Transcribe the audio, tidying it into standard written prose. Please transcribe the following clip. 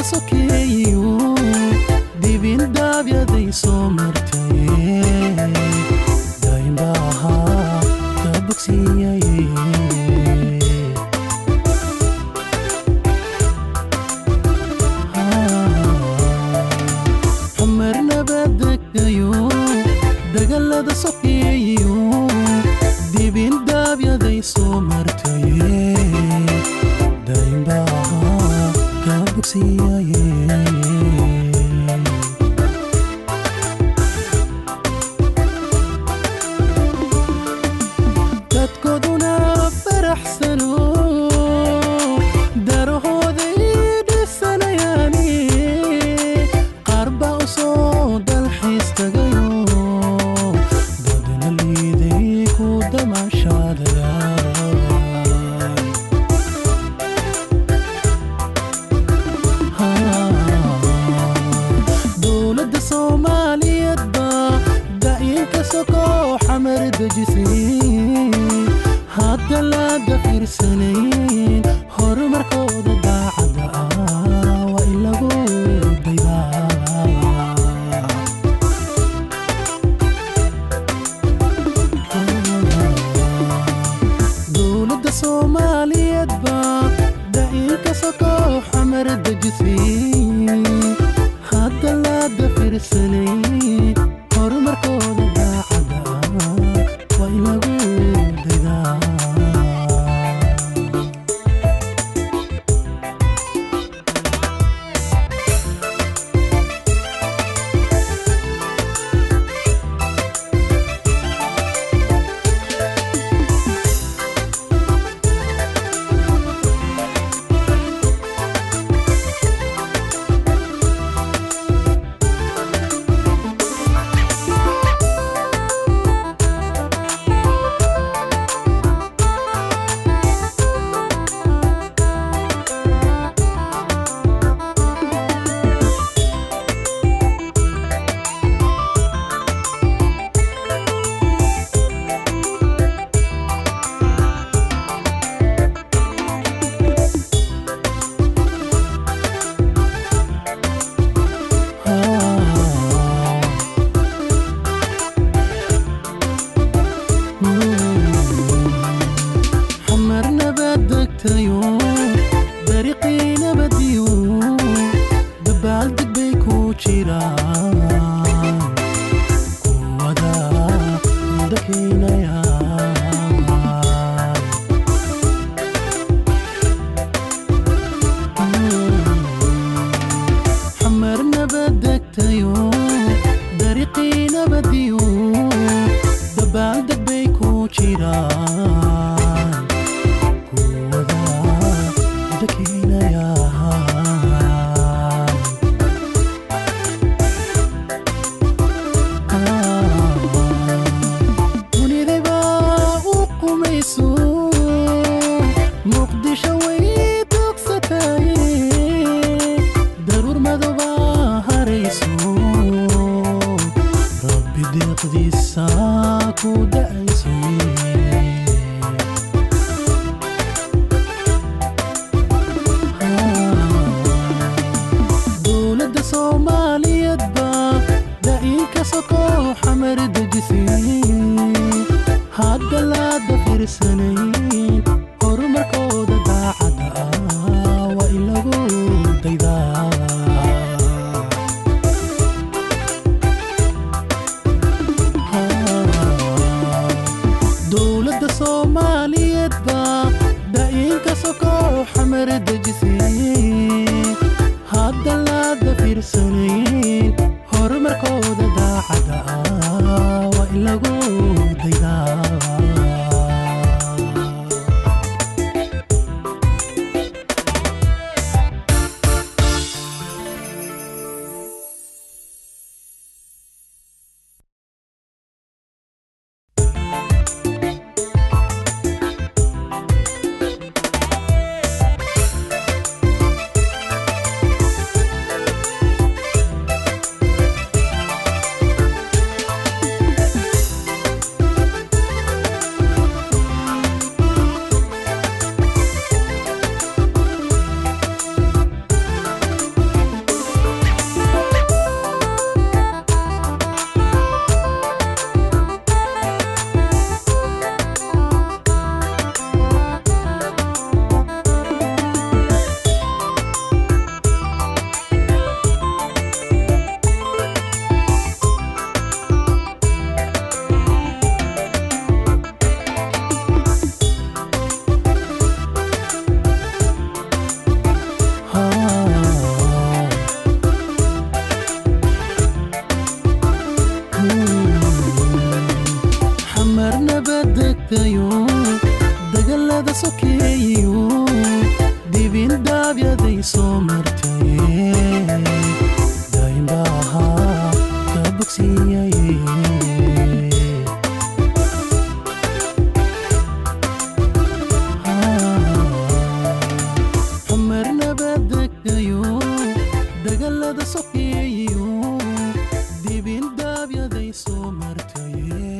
sokeeyo dibin daabyadey soo martay daymbaha ka bogsiyay hamarna badagayo dagallada sokeeyo dibin daabyadey soo martay daymbaha ka bogsiyay hadda la dafirsaneyn horumarkooda daacada waa in lagu daydaa dowladda Soomaaliyeed baa daciilka soko xamar dejisay hadda la dafirsaneyn horumarkooda daacada waa in lagu dariiqina badiyo dabaal dibay ku jiraan kuwada dakinaya hamarna badagtayo dariiqina badiyo dabaal dibay ku jiraan dowladda Soomaaliyeed baa daciilka soko xamar dejisay hadda la dafirsaneyn horumarkooda daacada waa in lagu daydaa dowladda Soomaaliyeed baa daciilka soko xamar dejisay hadda la dafirsaneyn horumarkooda daacada waa in lagu daydaa sokeeyo dibin daab yaday soo martaye